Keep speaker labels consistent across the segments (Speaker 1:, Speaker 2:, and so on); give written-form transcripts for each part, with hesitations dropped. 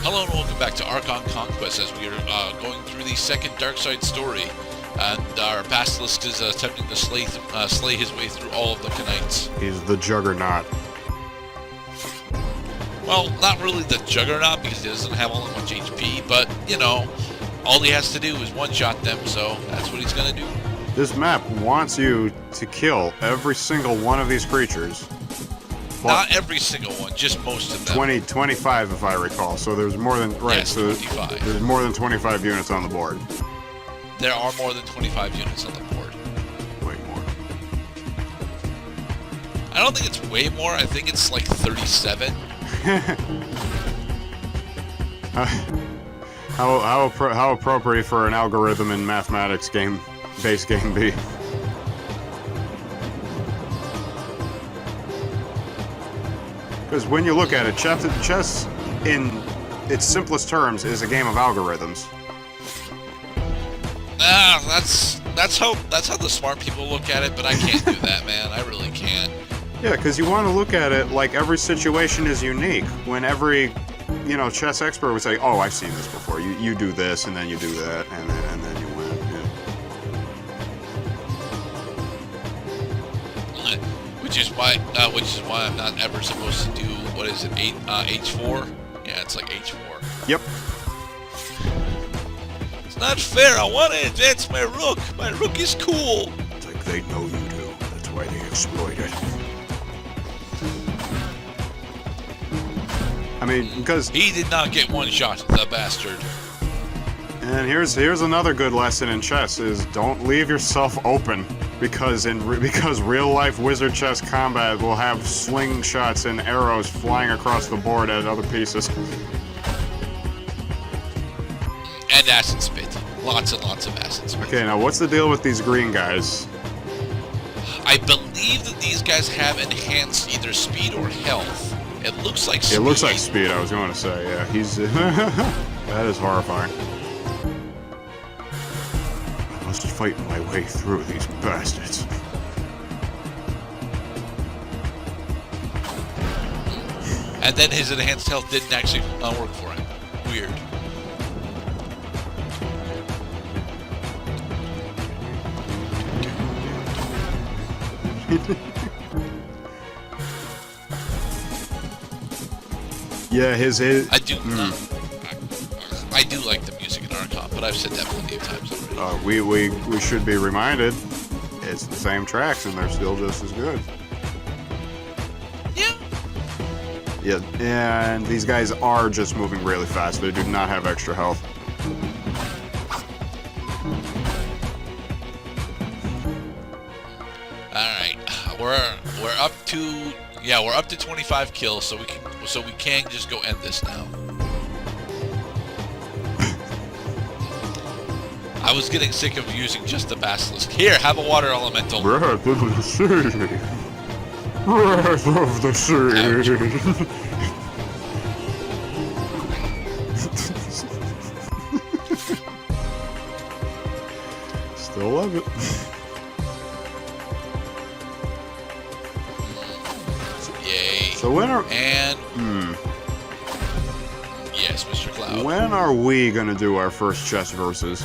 Speaker 1: Hello and welcome back to Archon Conquest as we are going through the second Darkside story. And our basilisk is attempting to slay his way through all of the Knights.
Speaker 2: He's the Juggernaut.
Speaker 1: Well, not really the Juggernaut because he doesn't have all that much HP, but, you know, all he has to do is one-shot them, so that's what he's going to do.
Speaker 2: This map wants you to kill every single one of these creatures.
Speaker 1: Not every single one, just most of them.
Speaker 2: 25 if I recall. So there's more than
Speaker 1: yes,
Speaker 2: so
Speaker 1: 25.
Speaker 2: There's more than 25 units on the board.
Speaker 1: There are more than 25 units on the board.
Speaker 2: Way more.
Speaker 1: I don't think it's way more. I think it's like 37.
Speaker 2: How appropriate for an algorithm in mathematics base game be? Because when you look at it, chess, in its simplest terms, is a game of algorithms.
Speaker 1: That's how the smart people look at it, but I can't do that, man. I really can't.
Speaker 2: Yeah, because you want to look at it like every situation is unique. When every, chess expert would say, "Oh, I've seen this before. You do this, and then you do that, and then you win." Yeah.
Speaker 1: Which is why I'm not ever supposed to do what is it, H4? Yeah, it's like H4.
Speaker 2: Yep.
Speaker 1: It's not fair. I want to advance my rook. My rook is cool.
Speaker 2: It's like they know you do. That's why they exploit it. I mean, because
Speaker 1: he did not get one shot, the bastard.
Speaker 2: And here's another good lesson in chess: is don't leave yourself open. Because real life wizard chess combat will have slingshots and arrows flying across the board at other pieces.
Speaker 1: And acid spit. Lots and lots of acid spit.
Speaker 2: Okay, now what's the deal with these green guys?
Speaker 1: I believe that these guys have enhanced either speed or health. It looks like speed.
Speaker 2: It looks like speed, I was going to say, yeah. He's... that is horrifying. I must fight my way through these bastards.
Speaker 1: And then his enhanced health didn't actually work for him. Weird.
Speaker 2: Yeah, his...
Speaker 1: I do... I do like the music in Archon, but I've said that plenty of times already.
Speaker 2: We should be reminded, it's the same tracks and they're still just as good.
Speaker 1: Yeah.
Speaker 2: Yeah, and these guys are just moving really fast. They do not have extra health.
Speaker 1: All right, we're up to 25 kills, so we can just go end this now. I was getting sick of using just the basilisk. Here, have a water elemental.
Speaker 2: Breath of the sea. Breath of the sea. Still love it.
Speaker 1: Yay.
Speaker 2: So when are...
Speaker 1: And... Yes, Mr. Cloud.
Speaker 2: When are we gonna do our first chess versus?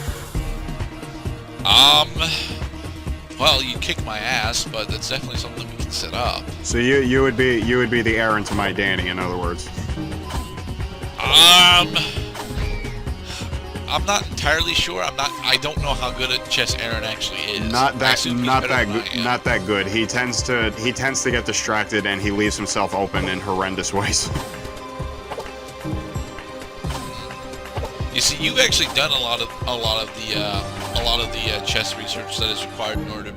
Speaker 1: Well, you kick my ass, but that's definitely something we can set up.
Speaker 2: So you would be the Aaron to my Danny, in other words.
Speaker 1: I'm not entirely sure. I don't know how good at chess Aaron actually is.
Speaker 2: Not that good. He tends to get distracted and he leaves himself open in horrendous ways.
Speaker 1: You see, you've actually done a lot of the chess research that is required in order to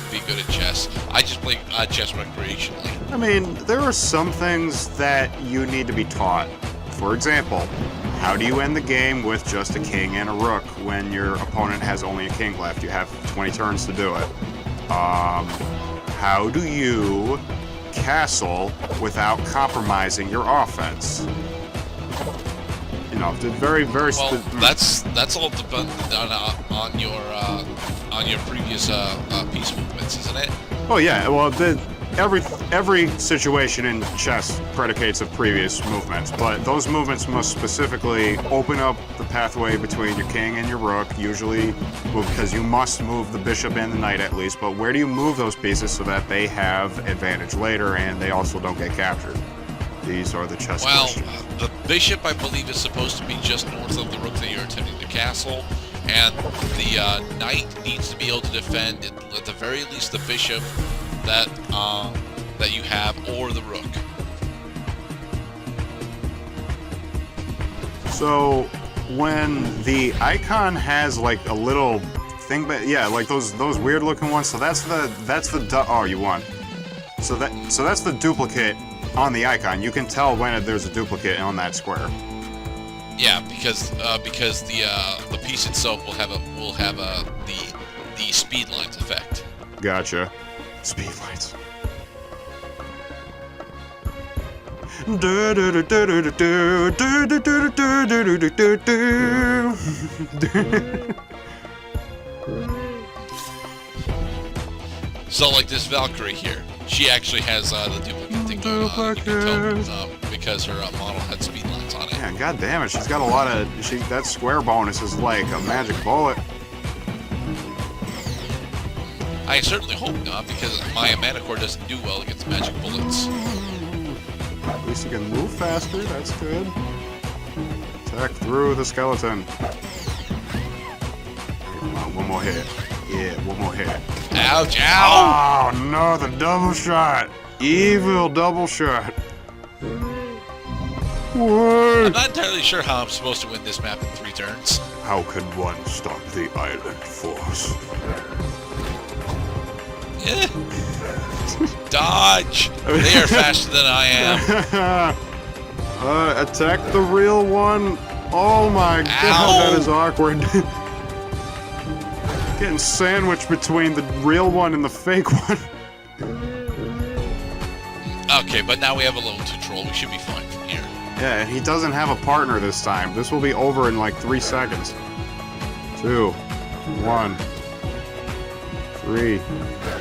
Speaker 1: be good at chess. I just play chess recreationally.
Speaker 2: I mean, there are some things that you need to be taught. For example, how do you end the game with just a king and a rook when your opponent has only a king left? You have 20 turns to do it. How do you castle without compromising your offense? You know, very
Speaker 1: well. That's all dependent on your previous piece movements, isn't it?
Speaker 2: Oh yeah. Well, every situation in chess predicates of previous movements, but those movements must specifically open up the pathway between your king and your rook, usually because you must move the bishop and the knight at least, but where do you move those pieces so that they have advantage later and they also don't get captured? These are the chess questions.
Speaker 1: The bishop, I believe, is supposed to be just north of the rook that you're attempting to castle, and the knight needs to be able to defend, at the very least, the bishop that you have, or the rook.
Speaker 2: So when the icon has like a little thing, but yeah, like those weird looking ones. So that's the oh, you won. So that's the duplicate on the icon. You can tell when there's a duplicate on that square.
Speaker 1: Yeah, because the piece itself will have the speed lines effect.
Speaker 2: Gotcha. Speed lights.
Speaker 1: So, like this Valkyrie here, she actually has the duplicate thing going on. You can tell because her model had speed lines on it.
Speaker 2: Yeah, god damn it, she's got a lot of. That square bonus is like a magic bullet.
Speaker 1: I certainly hope not, because my mana core doesn't do well against magic bullets.
Speaker 2: At least you can move faster, that's good. Attack through the skeleton. Come on, one more hit. Yeah, one more hit.
Speaker 1: Ouch, ow!
Speaker 2: Oh no, the double shot! Evil double shot. What?
Speaker 1: I'm not entirely sure how I'm supposed to win this map in 3 turns.
Speaker 2: How can one stop the island force?
Speaker 1: Dodge! They are faster than I am.
Speaker 2: Attack the real one. Oh my god, that is awkward. Getting sandwiched between the real one and the fake one.
Speaker 1: Okay, but now we have a level 2 troll. We should be fine from here.
Speaker 2: Yeah, and he doesn't have a partner this time. This will be over in like 3 seconds. 2, 1, 3.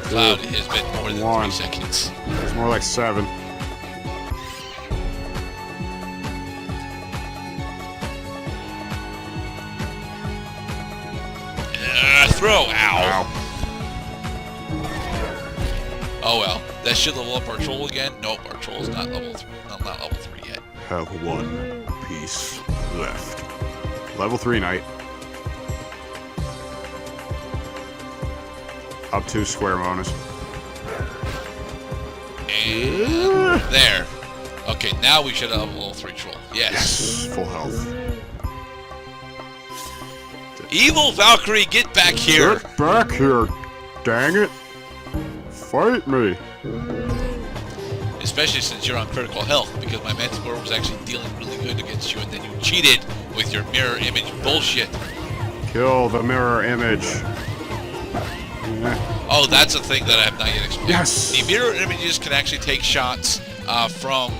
Speaker 1: Cloud has been more than
Speaker 2: 1.
Speaker 1: 3 seconds.
Speaker 2: It's more like 7.
Speaker 1: Throw! Ow! Oh well. That should level up our troll again. Nope, our troll is not level 3. Not level 3 yet.
Speaker 2: Have one piece left. Level 3 knight. Up 2 square bonus.
Speaker 1: And there. Okay, now we should have a level 3 troll. Yes.
Speaker 2: Full health.
Speaker 1: Evil Valkyrie, get back here!
Speaker 2: Get back here! Dang it! Fight me!
Speaker 1: Especially since you're on critical health, because my Manticore was actually dealing really good against you, and then you cheated with your mirror image bullshit.
Speaker 2: Kill the mirror image.
Speaker 1: Oh, that's a thing that I have not yet explained.
Speaker 2: Yes!
Speaker 1: The mirror images can actually take shots from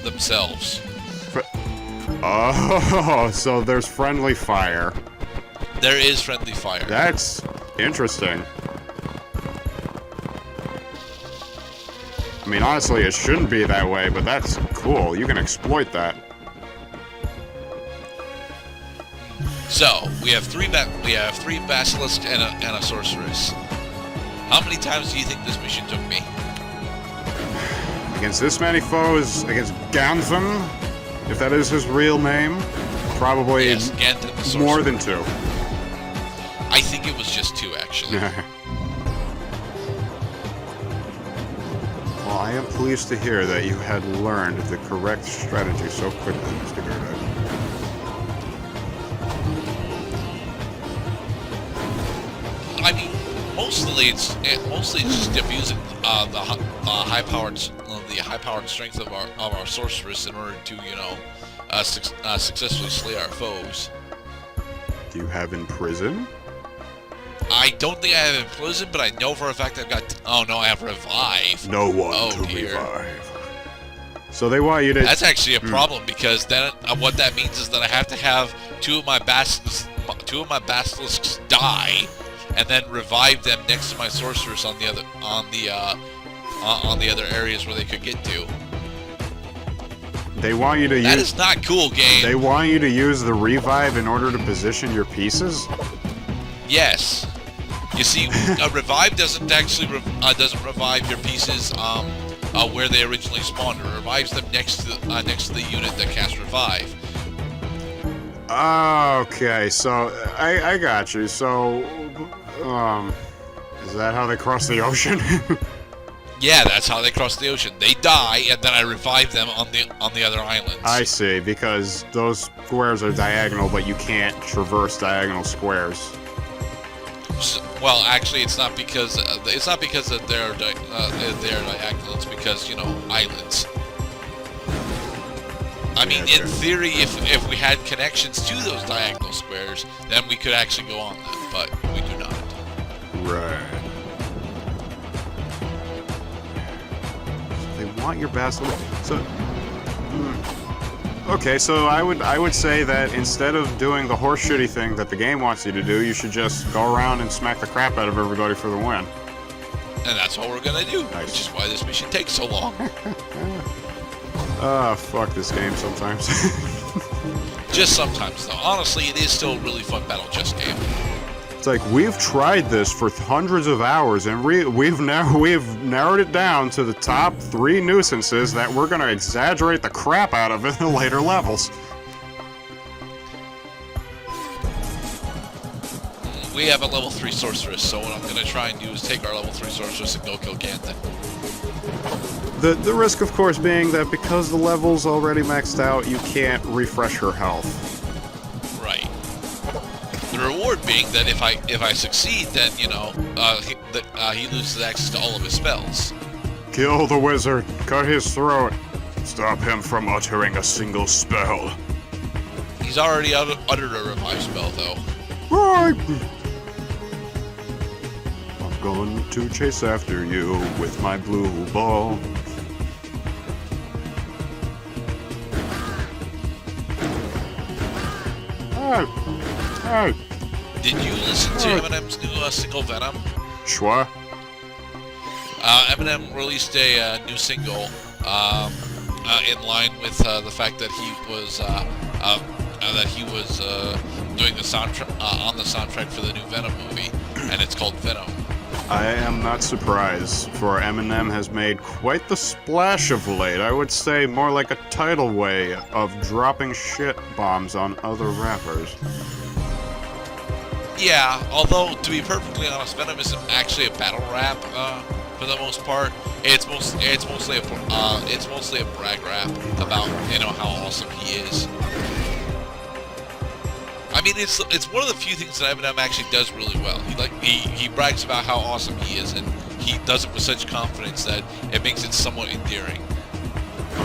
Speaker 1: themselves.
Speaker 2: Oh, so there's friendly fire.
Speaker 1: There is friendly fire.
Speaker 2: That's interesting. I mean, honestly, it shouldn't be that way, but that's cool. You can exploit that.
Speaker 1: So we have three basilisks and a sorceress. How many times do you think this mission took me?
Speaker 2: Against this many foes, against Ganthan, if that is his real name, probably
Speaker 1: yes, Ganthan, the sorcerer.
Speaker 2: More than 2.
Speaker 1: I think it was just 2, actually.
Speaker 2: Well, I am pleased to hear that you had learned the correct strategy so quickly, Mr. Gerda.
Speaker 1: I mean, mostly it's just abusing the high-powered strength of our sorceress in order to successfully slay our foes.
Speaker 2: Do you have in prison?
Speaker 1: I don't think I have Imprison, but I know for a fact I've got... Oh, no, I have Revive.
Speaker 2: No one to revive. So they want you to...
Speaker 1: That's actually a problem, because then what that means is that I have to have two of my basilisks die, and then revive them next to my sorceress on the other areas where they could get to.
Speaker 2: They want you to
Speaker 1: That is not cool, game.
Speaker 2: They want you to use the revive in order to position your pieces?
Speaker 1: Yes. You see, a revive doesn't actually doesn't revive your pieces where they originally spawned. It revives them next to the unit that casts revive.
Speaker 2: Okay, so I got you. So, is that how they cross the ocean?
Speaker 1: Yeah, that's how they cross the ocean. They die, and then I revive them on the other islands.
Speaker 2: I see, because those squares are diagonal, but you can't traverse diagonal squares.
Speaker 1: Well, actually, it's not because that they're diagonal. It's because, you know, islands. I mean, in theory, if we had connections to those diagonal squares, then we could actually go on them, but we do not.
Speaker 2: Right. So they want your bastard. So. Okay, so I would say that instead of doing the horse shitty thing that the game wants you to do, you should just go around and smack the crap out of everybody for the win.
Speaker 1: And that's what we're gonna do,
Speaker 2: Nice.
Speaker 1: which is why this mission takes so long.
Speaker 2: Fuck this game sometimes.
Speaker 1: Just sometimes, though. Honestly, it is still a really fun battle chess game.
Speaker 2: It's like, we've tried this for hundreds of hours, and we've narrowed it down to the top 3 nuisances that we're gonna exaggerate the crap out of in the later levels.
Speaker 1: We have a level 3 sorceress, so what I'm gonna try and do is take our level 3 sorceress and go kill Ganthan.
Speaker 2: The risk, of course, being that because the level's already maxed out, you can't refresh her health.
Speaker 1: Right. The reward being that if I succeed, then, you know, he loses access to all of his spells.
Speaker 2: Kill the wizard. Cut his throat. Stop him from uttering a single spell.
Speaker 1: He's already uttered a revive spell, though.
Speaker 2: Right. I'm going to chase after you with my blue ball. Hey.
Speaker 1: Did you listen to Eminem's new single Venom?
Speaker 2: Schwa?
Speaker 1: Eminem released a new single in line with the fact that he was doing the soundtrack on the soundtrack for the new Venom movie, and it's called Venom.
Speaker 2: I am not surprised, for Eminem has made quite the splash of late. I would say more like a tidal way of dropping shit bombs on other rappers.
Speaker 1: Yeah, although to be perfectly honest, Venom isn't actually a battle rap for the most part. It's mostly a brag rap about, you know, how awesome he is. I mean, it's one of the few things that Eminem actually does really well. He brags about how awesome he is, and he does it with such confidence that it makes it somewhat endearing.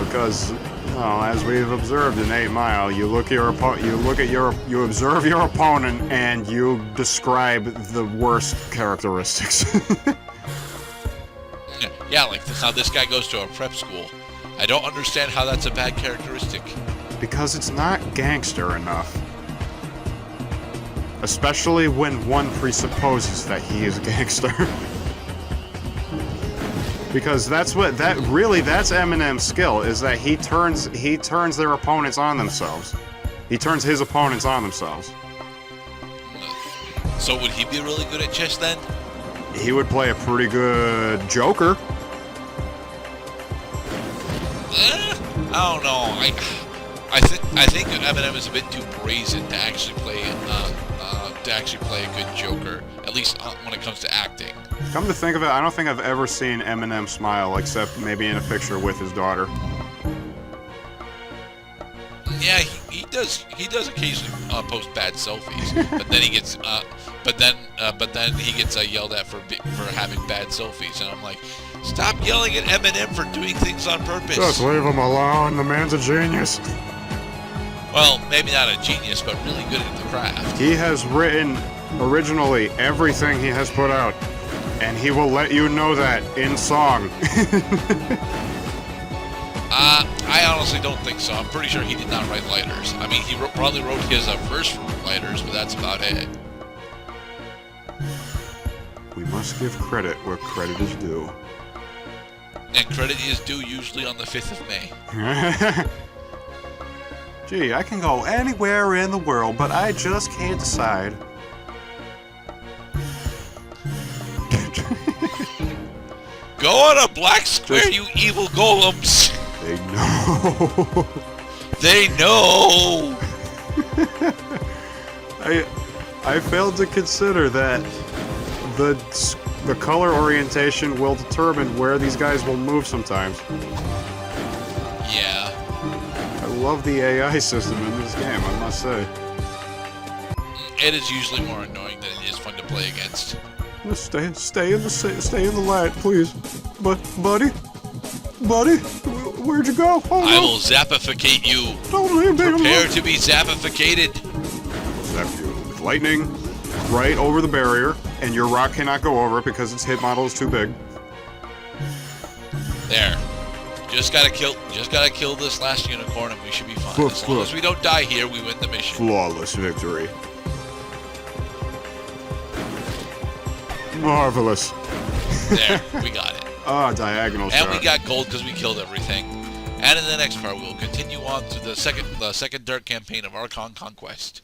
Speaker 2: Because, as we've observed in 8 Mile, you observe your opponent and you describe the worst characteristics.
Speaker 1: Yeah, like how this guy goes to a prep school. I don't understand how that's a bad characteristic.
Speaker 2: Because it's not gangster enough. Especially when one presupposes that he is a gangster. Because that's Eminem's skill, is that he turns their opponents on themselves. He turns his opponents on themselves.
Speaker 1: So would he be really good at chess then?
Speaker 2: He would play a pretty good Joker.
Speaker 1: I don't know. I think Eminem is a bit too brazen to actually play a good Joker, at least when it comes to acting.
Speaker 2: Come to think of it, I don't think I've ever seen Eminem smile, except maybe in a picture with his daughter.
Speaker 1: Yeah, he does occasionally post bad selfies, but then he gets yelled at for having bad selfies, and I'm like, stop yelling at Eminem for doing things on purpose.
Speaker 2: Just leave him alone. The man's a genius.
Speaker 1: Well, maybe not a genius, but really good at the craft.
Speaker 2: He has written originally everything he has put out, and he will let you know that in song.
Speaker 1: I honestly don't think so. I'm pretty sure he did not write Lighters. I mean, he probably wrote his verse for Lighters, but that's about it.
Speaker 2: We must give credit where credit is due.
Speaker 1: And credit is due usually on the 5th of May.
Speaker 2: Gee, I can go anywhere in the world, but I just can't decide.
Speaker 1: Go on a black square, you evil golems!
Speaker 2: They know.
Speaker 1: They know!
Speaker 2: I failed to consider that the color orientation will determine where these guys will move sometimes.
Speaker 1: Yeah.
Speaker 2: I love the AI system in this game, I must say.
Speaker 1: It is usually more annoying than it is fun to play against.
Speaker 2: Just stay in the light, please. Buddy, where'd you go? Oh,
Speaker 1: I
Speaker 2: no.
Speaker 1: will zappificate you.
Speaker 2: Don't leave me alone.
Speaker 1: Prepare to be zappificated.
Speaker 2: Zap you with lightning right over the barrier, and your rock cannot go over it because its hit model is too big.
Speaker 1: There. Just gotta kill this last unicorn and we should be fine. As long as we don't die here, we win the mission.
Speaker 2: Flawless victory. Marvelous.
Speaker 1: There, we got it.
Speaker 2: Diagonal shot.
Speaker 1: And we got gold because we killed everything. And in the next part, we will continue on to the second dark campaign of Archon Conquest.